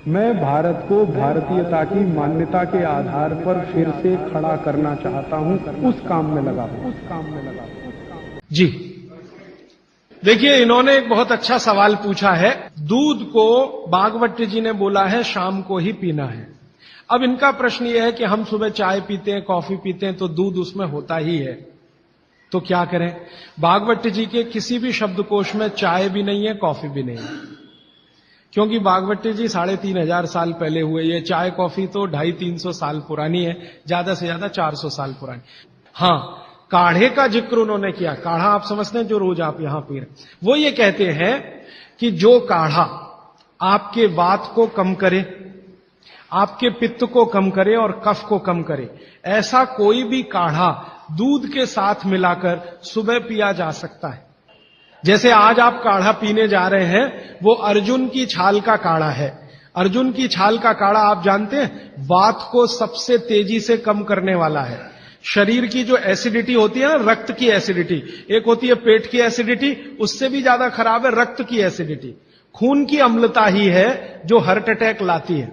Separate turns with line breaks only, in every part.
मैं भारत को भारतीयता की मान्यता के आधार पर फिर से खड़ा करना चाहता हूं, उस काम में लगा हूं।
जी देखिए, इन्होंने एक बहुत अच्छा सवाल पूछा है। दूध को भागवत जी ने बोला है शाम को ही पीना है। अब इनका प्रश्न यह है कि हम सुबह चाय पीते हैं, कॉफी पीते हैं, तो दूध उसमें होता ही है, तो क्या करें? भागवत जी के किसी भी शब्दकोश में चाय भी नहीं है, कॉफी भी नहीं है, क्योंकि भागवत जी 3500 साल पहले हुए। ये चाय कॉफी तो 250-300 साल पुरानी है, ज्यादा से ज्यादा 400 साल पुरानी। हाँ, काढ़े का जिक्र उन्होंने किया। काढ़ा आप समझते हैं, जो रोज आप यहां पी रहे, वो ये कहते हैं कि जो काढ़ा आपके वात को कम करे, आपके पित्त को कम करे और कफ को कम करे, ऐसा कोई भी काढ़ा दूध के साथ मिलाकर सुबह पिया जा सकता है। जैसे आज आप काढ़ा पीने जा रहे हैं, वो अर्जुन की छाल का काढ़ा है। अर्जुन की छाल का काढ़ा आप जानते हैं, वात को सबसे तेजी से कम करने वाला है। शरीर की जो एसिडिटी होती है ना, रक्त की एसिडिटी, एक होती है पेट की एसिडिटी, उससे भी ज्यादा खराब है रक्त की एसिडिटी। खून की अम्लता ही है जो हार्ट अटैक लाती है।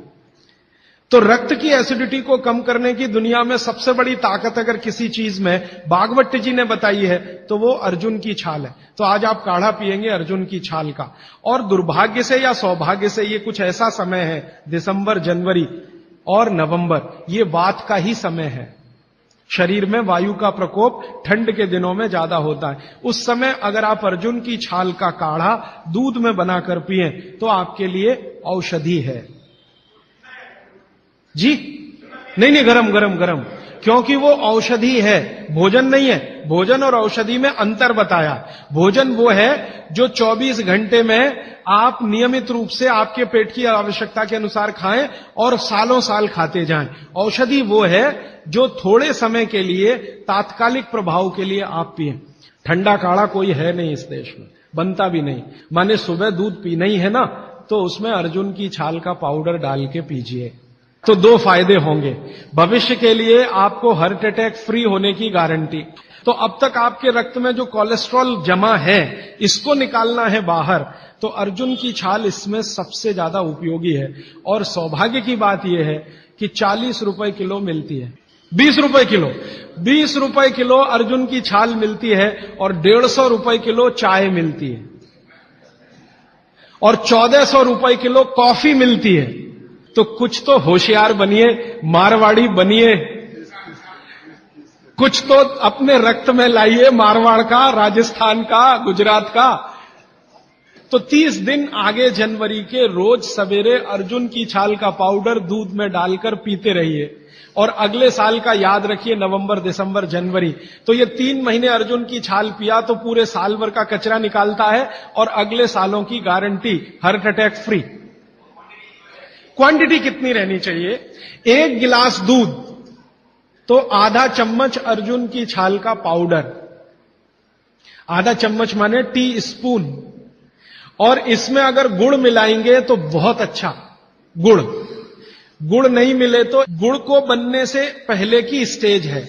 तो रक्त की एसिडिटी को कम करने की दुनिया में सबसे बड़ी ताकत अगर किसी चीज में भागवत जी ने बताई है, तो वो अर्जुन की छाल है। तो आज आप काढ़ा पिएंगे अर्जुन की छाल का। और दुर्भाग्य से या सौभाग्य से ये कुछ ऐसा समय है, दिसंबर, जनवरी और नवंबर, ये वात का ही समय है। शरीर में वायु का प्रकोप ठंड के दिनों में ज्यादा होता है। उस समय अगर आप अर्जुन की छाल का काढ़ा दूध में बनाकर पिए, तो आपके लिए औषधि है। जी नहीं, गरम गरम गरम, क्योंकि वो औषधि है, भोजन नहीं है। भोजन और औषधि में अंतर बताया। भोजन वो है जो 24 घंटे में आप नियमित रूप से आपके पेट की आवश्यकता के अनुसार खाएं और सालों साल खाते जाएं। औषधि वो है जो थोड़े समय के लिए, तात्कालिक प्रभाव के लिए आप पिए। ठंडा काढ़ा कोई है नहीं इस देश में, बनता भी नहीं। माने सुबह दूध पीना ही है ना, तो उसमें अर्जुन की छाल का पाउडर डाल के पीजिए, तो 2 फायदे होंगे। भविष्य के लिए आपको हार्ट अटैक फ्री होने की गारंटी। तो अब तक आपके रक्त में जो कोलेस्ट्रॉल जमा है, इसको निकालना है बाहर, तो अर्जुन की छाल इसमें सबसे ज्यादा उपयोगी है। और सौभाग्य की बात यह है कि 40 रुपए किलो मिलती है, 20 रुपए किलो, 20 रुपए किलो अर्जुन की छाल मिलती है, और 150 रुपए किलो चाय मिलती है, और 1400 रुपए किलो कॉफी मिलती है। तो कुछ तो होशियार बनिए, मारवाड़ी बनिए, कुछ तो अपने रक्त में लाइए, मारवाड़ का, राजस्थान का, गुजरात का। तो 30 दिन आगे जनवरी के रोज सवेरे अर्जुन की छाल का पाउडर दूध में डालकर पीते रहिए। और अगले साल का याद रखिए, नवंबर, दिसंबर, जनवरी, तो ये 3 महीने अर्जुन की छाल पिया तो पूरे साल भर का कचरा निकालता है, और अगले सालों की guarantee, heart attack free. Quantity कितनी रहनी चाहिए? 1 गिलास दूध तो आधा चम्मच अर्जुन की छाल का पाउडर, आधा चम्मच माने टी स्पून। और इसमें अगर गुड़ मिलाएंगे तो बहुत अच्छा। गुड़ नहीं मिले तो गुड़ को बनने से पहले की स्टेज है,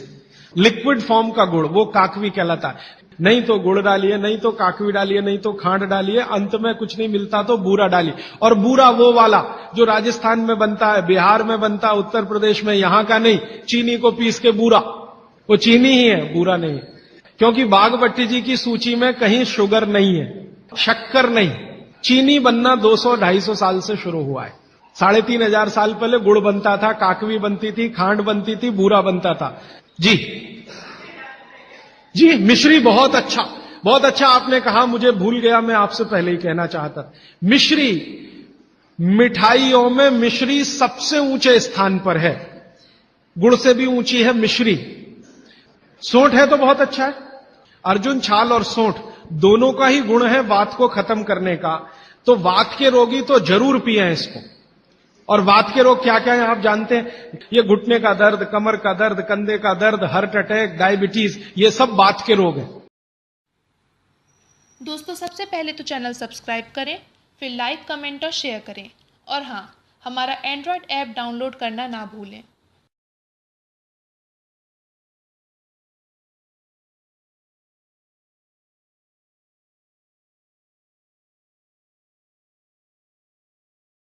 लिक्विड फॉर्म का गुड़, वो काकवी कहलाता है। नहीं तो गुड़ डालिए, नहीं तो काकवी डालिए, नहीं तो खांड डालिए, अंत में कुछ नहीं मिलता तो बूरा डालिए। और बूरा वो वाला जो राजस्थान में बनता है, बिहार में बनता है, उत्तर प्रदेश में, यहां का नहीं। चीनी को पीस के बूरा, वो चीनी ही है, बूरा नहीं है। क्योंकि भागवत जी की सूची में कहीं शुगर नहीं है, शक्कर नहीं। चीनी बनना 200-250 साल से शुरू हुआ है। 3500 साल पहले गुड़ बनता था, काकवी बनती थी, खांड बनती थी, बूरा बनता था। जी, मिश्री बहुत अच्छा आपने कहा, मुझे भूल गया, मैं आपसे पहले ही कहना चाहता था। मिश्री, मिठाइयों में मिश्री सबसे ऊंचे स्थान पर है, गुड़ से भी ऊंची है मिश्री। सोंठ है तो बहुत अच्छा है। अर्जुन छाल और सोंठ दोनों का ही गुण है वात को खत्म करने का। तो वात के रोगी तो जरूर पिए इसको। और वात के रोग क्या क्या है आप जानते हैं? ये घुटने का दर्द, कमर का दर्द, कंधे का दर्द, हार्ट अटैक, डायबिटीज, ये सब वात के रोग हैं।
दोस्तों, सबसे पहले तो चैनल सब्सक्राइब करें, फिर लाइक, कमेंट और शेयर करें। और हाँ, हमारा एंड्रॉयड ऐप डाउनलोड करना ना भूलें।